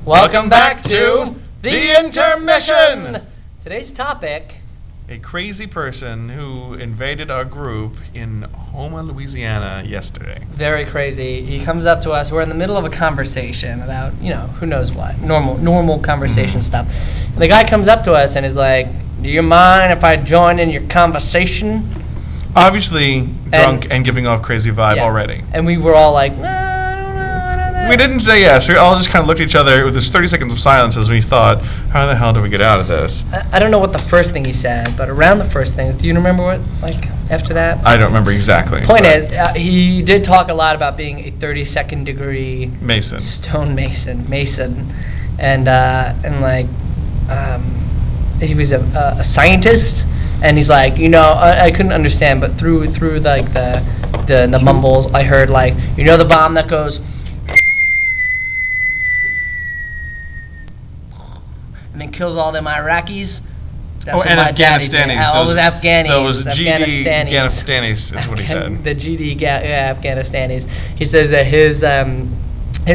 Welcome back to The Intermission! Today's topic... A crazy person who invaded our group in Houma, Louisiana yesterday. Very crazy. He comes up to us. We're in the middle of a conversation about, who knows what. Normal conversation stuff. And the guy comes up to us and is like, do you mind if I join in your conversation? Obviously drunk and giving off crazy vibe already. And we were all like, nah, I don't know. We didn't say yes. We all just kind of looked at each other with this 30 seconds of silence as we thought, how the hell do we get out of this? I don't know what the first thing he said, but around the first thing, do you remember what, after that? I don't remember exactly. Point is, he did talk a lot about being a 32nd degree Mason. Stone Mason. And he was a scientist, and he's like, I couldn't understand, but through like the mumbles, I heard the bomb that goes, and then kills all them Iraqis. That's and Afghanistanis. All those Afghanis. Those GD Afghanistanis is what he said. The GD Afghanistanis. He says that his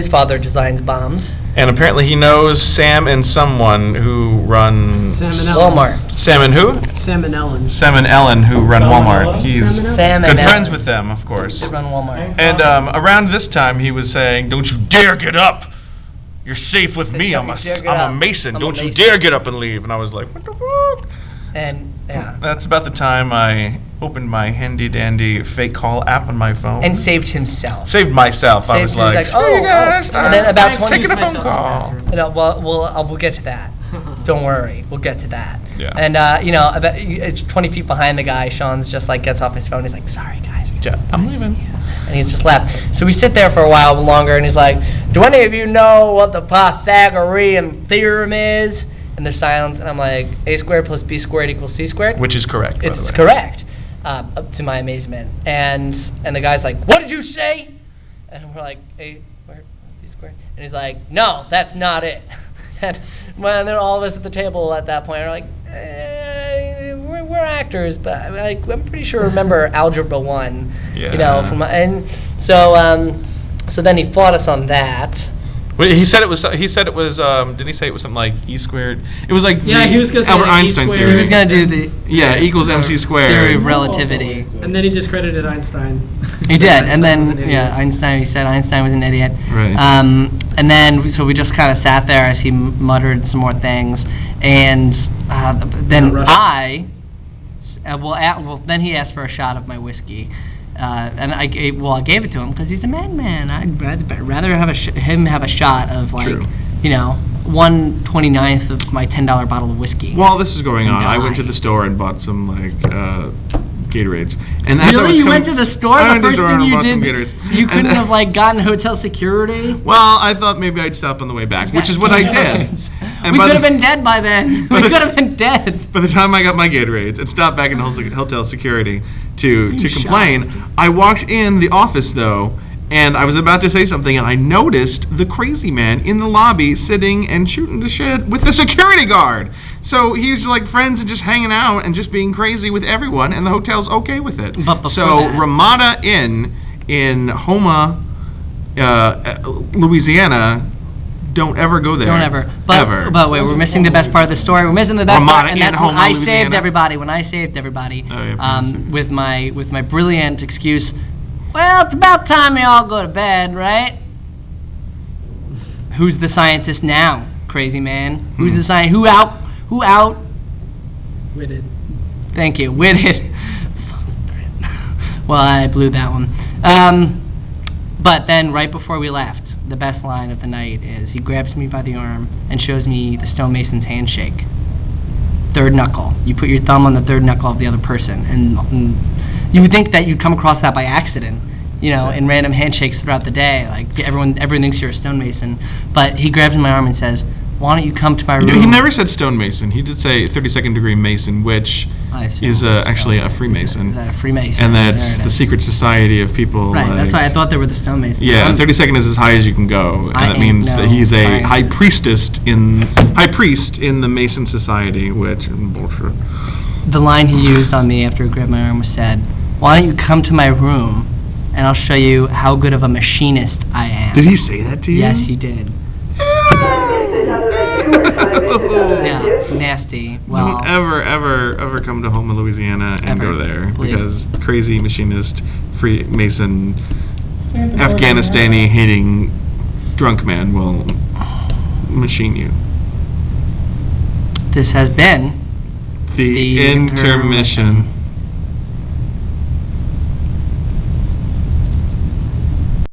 father designs bombs. And apparently he knows Sam and someone who run Walmart. Sam and who? Sam and Ellen. Sam and Ellen who run Walmart. He's Sam good and friends Ellen. with them, of course. They run Walmart. And around this time he was saying, "Don't you dare get up! You're safe with me. I'm a Mason. Don't you dare get up and leave." And I was like, what the fuck? And that's about the time I opened my handy dandy fake call app on my phone and saved himself. Saved myself. I was like, oh, you guys, and then about 20 taking a phone call. We'll get to that. Don't worry, we'll get to that. Yeah. And it's 20 feet behind the guy. Sean's just gets off his phone. He's like, sorry guys, I'm leaving. And he just left. So we sit there for a while longer, and he's like, do any of you know what the Pythagorean theorem is? And there's silence, and I'm like, a squared plus b squared equals c squared? Which is correct, by the way. It's correct, up to my amazement. And the guy's like, what did you say? And we're like, a squared plus b squared? And he's like, no, that's not it. And then all of us at the table at that point are like, we're actors, but I'm pretty sure I remember Algebra 1. Yeah. So then he fought us on that. Wait, he said it was. Didn't he say it was something like e squared? It was like he was going to say Albert Einstein theory. He was going to do equals mc squared. Theory of relativity. And then he discredited Einstein. He did, and then Einstein. He said Einstein was an idiot. Right. And then so we just kind of sat there as he muttered some more things, and then then he asked for a shot of my whiskey. And I gave it to him because he's a madman. I'd rather have him have a shot of 1/29th of my $10 bottle of whiskey. While this is going on, I went to the store and bought some Gatorades. And really, you went to the store? The first thing you did, you couldn't have gotten hotel security? Well, I thought maybe I'd stop on the way back, which is what I did. And we could have been dead by then. We could have been dead. By the time I got my Gatorades and stopped back in hotel security to complain, I walked in the office though, and I was about to say something, and I noticed the crazy man in the lobby sitting and shooting the shit with the security guard. So he's friends and just hanging out and just being crazy with everyone, and the hotel's okay with it. But so Ramada Inn in Houma, Louisiana. Don't ever go there. Don't ever. But wait, we're missing the best part of the story. We're missing the best part, and that's when I saved everybody. With my brilliant excuse. Well, it's about time you all go to bed, right? Who's the scientist now, crazy man? Who's the scientist? Who out? Witted. Thank you, witted. Well, I blew that one. But then right before we left, the best line of the night is he grabs me by the arm and shows me the stonemason's handshake. Third knuckle. You put your thumb on the third knuckle of the other person, and you would think that you'd come across that by accident, in random handshakes throughout the day. Everyone thinks you're a stonemason, but he grabs my arm and says, "Why don't you come to my room?" He never said stonemason. He did say 32nd degree Mason, which is actually a Freemason. Is that a Freemason? And that's the secret society of people. Right. That's why I thought they were the stonemasons. Yeah, 32nd is as high as you can go, and that means that he's a high priest in the Mason society, which bullshit. The line he used on me after he grabbed my arm was said, "Why don't you come to my room and I'll show you how good of a machinist I am. Did he say that to you? Yes, he did. Yeah, nasty. Well, Don't ever come to Houma, Louisiana and Ever. go there Please. because crazy machinist, Freemason, Afghanistani hating drunk man will machine you. this has been The intermission.